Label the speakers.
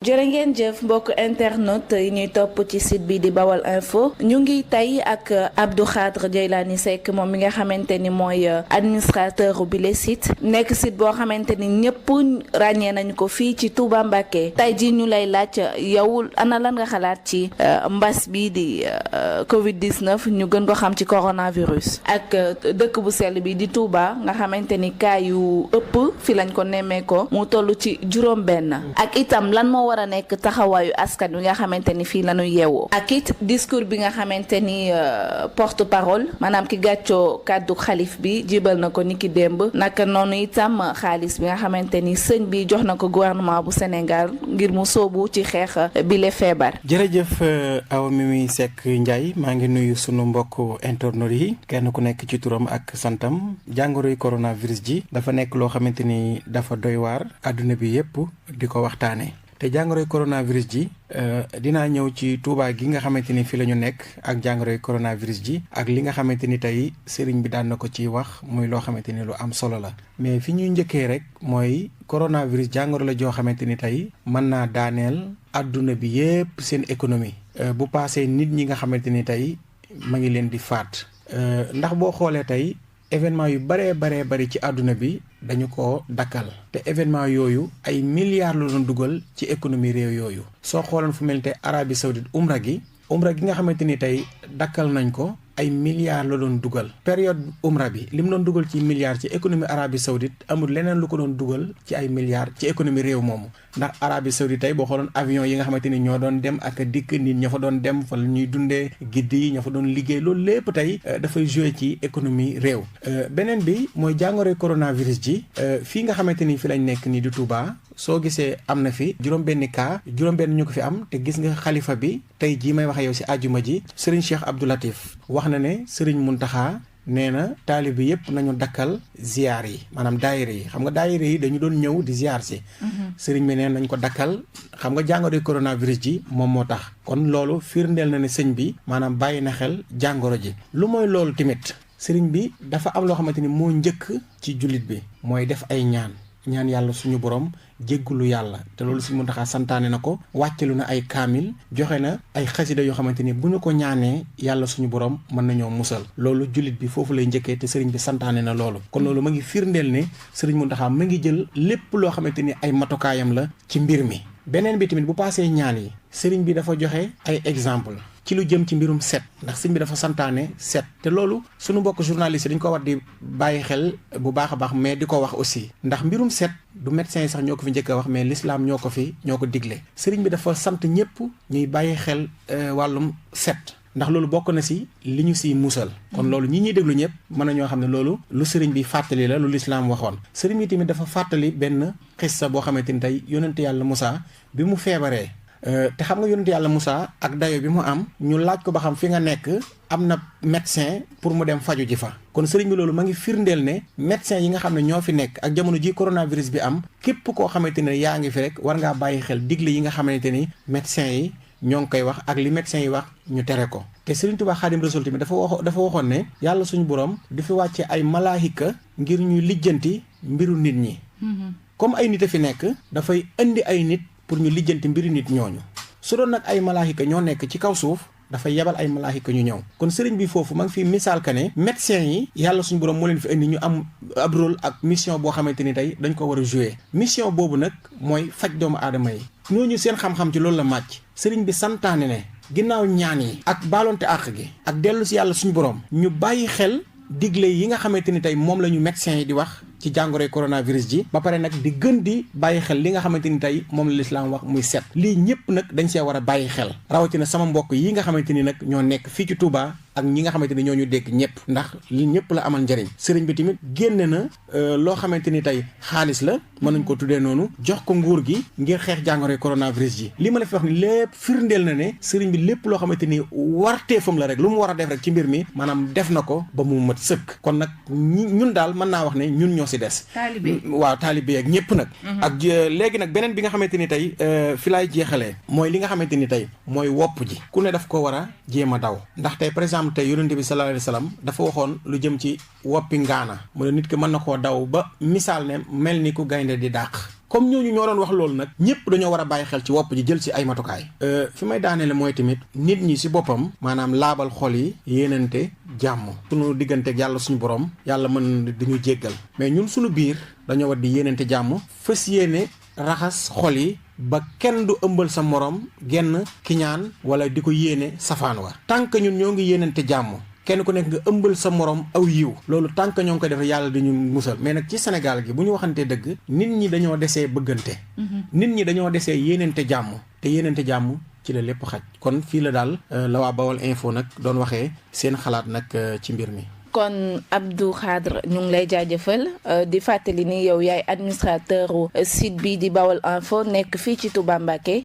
Speaker 1: jërë ngeen jëf mbokk internet yi ñuy topp ci site bi di Bawal Info ñu ngi tey ak Abdou Khadre Djeylani Seck moom mi nga xamante ni mooy administrateur bi le site nekk site boo xamante ni ñëpp ràññee nañu ko fii ci Touba Mbacké tey jii ñu lay laaj yow ana lan nga xalaat ci mbas bi di Covid 19 ñu gën ko xam ci coronavirus ak dëkk bu sell bi di Touba nga xamante ni cas yu ëpp fi lañ ko nemmee ko mu toll ci juróom-benn ak itam lan moo war a nekk taxawaayu askan wi nga xamante ni fii la ñu yeewoo ak it discours bi nga xamante ni porte parole maanaam ki gàccoo kàddu xalif bi jibal na ko niki démb naka noonu itam xaalis bi nga xamante ni sëñ bi jox na ko gouvernement bu Sénégal ngir mu sóobu ci xeex bi le feebar.
Speaker 2: jërëjëf Awa Mimi Seck Ndiaye maa ngi nuyu sunu mbokk internet yi kenn ku nekk ci turam ak santam jàngoroy coronavirus ji dafa nekk loo xamante ni dafa doy waar àdduna bi yépp di ko waxtaanee. te jàngoroy coronavirus ji dinaa ñëw ci Touba gi nga xamante ni fi la ñu nekk ak jàngoroy coronavirus ji ak li nga xamante ni tey sëriñ bi daan na ko ci wax muy loo xamante ni lu am solo la mais fi ñuy njëkkee rek mooy coronavirus jàngoro la joo xamante ni tey mën naa daaneel adduna bi yépp seen économie bu paasee nit ñi nga xamante ni tey ma ngi leen di faat ndax boo xoolee tey événement yu baree bari ci àdduna bi dañu ko dakkal te événement yooyu ay milliards la doon dugal ci économie réew yooyu soo xooloon fu mel te Arabie Saoudite umra gi nga xamante ni tey dakkal nañ ko ay milliards la doon dugal période umra bi li mu doon dugal ci milliards ci économie Arabie Saoudite amul leneen lu ko doon dugal ci ay milliards ci économie réew moomu ndax Arabie Saoudite tey boo xooloon avion yi nga xamante ni ñoo doon dem ak dikk nit ña fa doon dem fa la ñuy dundee giddi yi ña fa doon liggéey loolu lépp tey dafay jouer ci économie réew beneen bi mooy jàngoroy coronavirus ji fii nga xamante ni fi lañ nekk nii di Touba soo gisee am na fi juróom-benni cas juróom-benn ñu ko fi am te gis nga xalifa bi tey jii may wax yow si àjjuma ji Serigne Cheikh Abdou Latif wax na ne Serigne Mountakha nee na taalibe yëpp nañu dakkal ziyaar yi maanaam daayira yi xam nga daayira yi dañu doon ñëw di ziyaar si Serigne bi nee nañ ko dakkal xam nga jàngoro coronavirus ji moom moo tax kon loolu firndeel na ne sëñ bi maanaam bàyyi na xel jàngoro ji lu mooy loolu tamit Serigne bi dafa am loo xamante ni moo njëkk ci jullit bi mooy def ay ñaan yàlla suñu borom jéggulu yàlla te loolu Sëriñ Muntaxa santaane na ko wàccalu na ay kaamil joxe na ay xasida yoo xamante ni bu ñu ko ñaanee yàlla suñu borom mën nañoo musal loolu jullit bi foofu lay njëkkee te sëriñ bi santaane na loolu kon loolu ma ngi firndeel ne Sëriñ Muntaxa ma ngi jël lépp loo xamante ni ay matukaayam la ci mbir mi beneen bi tamit bu paasee ñaan yi sëriñ bi dafa joxe ay exemple ci lu jëm ci mbirum set ndax sëñ bi dafa santaane set te loolu suñu mbokk journaliste dañ ko war di bàyyi xel bu baax a baax mais di ko wax aussi ndax mbirum set du médecin yi sax ñoo ko fi njëkk a wax mais l'islam ñoo ko digle sëriñ bi dafa sant ñëpp ñuy bàyyi xel wàllum set ndax loolu bokk na si li ñu siy musal kon loolu ñi ñuy déglu ñëpp mën na ñoo xam ne loolu lu sëriñ bi fàttali la lu l'islam waxoon sëriñ bi tamit dafa fàttali benn xissa boo xamante ni tey yonente yàlla Moussa bi mu feebaree te xam nga yonent yàlla Moussa ak dayo bi mu am ñu laaj ko ba xam fi nga nekk am na médecin pour mu dem faju ji fa kon sëriñ bi loolu ma ngi firndeel ne médecin yi nga xam ne ñoo fi nekk ak jamono ji coronavirus bi am képp koo xamante ne yaa ngi fi rek war ngaa bàyyi xel digle yi nga xamante ni médecin yi ñoo ngi koy wax ak li médecin yi wax ñu tere ko te Sëriñ Tuubaa Xaadim Rasuul tamit dafa waxoon ne yàlla suñu borom di fi wàcce ay malaahika ngir ñuy lijjanti mbiru nit ñi comme ay nit a fi nekk dafay indi ay nit pour ñu lijjanti mbiri nit ñooñu su doon nag ay malaahika ñoo nekk ci kaw suuf dafa yebal ay malaahika ñu ñëw kon sëriñ bi foofu ma ngi fi misaal ka ne médecin yi yàlla suñu borom moo leen fi indi ñu am ab rôle ak mission boo xamante ni tey dañ ko war a jouer mission boobu nag mooy faj doomu aadama yi ñooñu seen xam-xam ci loolu la màcc sëriñ bi santaane ne ginnaaw ñaan yi ak baalonte àq gi ak dellu si yàlla suñu borom ñu bàyyi xel digle yi nga xamante ni tey moom la ñu médecins yi di wax ci jàngoroy coronavirus ji ba pare nag di gën di bàyyi xel li nga xamante ni tey moom la lislaam wax muy set lii ñëpp nag dañ see war a bàyyi xel rawatina sama mbokk yi nga xamante ni nag ñoo nekk fii ci Touba ak ñi nga xamante ni ñoo ñu dégg ñëpp ndax li ñëpp la amal njëriñ sëriñ bi tamit génne na loo xamante ni tey xaalis la mën nañ ko tuddee noonu jox ko nguur gi ngir xeex jàngoroy coronavirus ji li ma la fi wax ni lépp firndeel na ne sëriñ bi lépp loo xamante ni warteefam la rek lu mu war a def rek ci mbir mi maanaam def na ko ba mu mat sëkk kon nag ñun daal mën naa wax ne ñun ñoo si des waaw taalibe ak ñëpp nag ak léegi nag beneen bi nga xamante ni tey fi laay jeexalee mooy li nga xamante ni tey mooy wopp ji ku ne daf ko war a jéem a daw ndax tey par exemple tey yonent bi sallallahu alayhi wa sallam dafa waxoon lu jëm ci woppi ngaana mu ne nit ki mën na koo daw ba misaal ne mel ni ku gaynde di dàq comme ñooñu ñoo doon wax loolu nag ñëpp dañoo war a bàyyi xel ci wopp ji jël si ay matukaay. fi may daaneele mooy tamit nit ñi si boppam maanaam laabal xol yi yéenante jàmm suñu digganteeg yàlla suñu borom yàlla mën diñu jéggal mais ñun suñu biir dañoo war di yéenante jàmm fas yéene raxas xol yi ba kenn du ëmbal sa morom genn kiñaan wala di ko yéene safaan wa tant que ñun ñoo ngi yéenante jàmm kenn ku nekk nga ëmbal sa morom aw yiw loolu tant que ñoo ngi koy def yàlla di ñu musal mais nag ci Sénégal gi bu ñu waxantee dëgg nit ñi dañoo desee bëggante nit ñi dañoo desee yéenante jàmm te yéenante jàmm ci la lépp xaj kon fii la daal la waa Bawol info nag doon waxee seen xalaat nag ci mbir mi.
Speaker 1: kon Abdou Khadre ñu ngi lay jaajëfal di fàttali ni yow yaay administrateur site bi di Bawol info nekk fii ci Touba Mbacké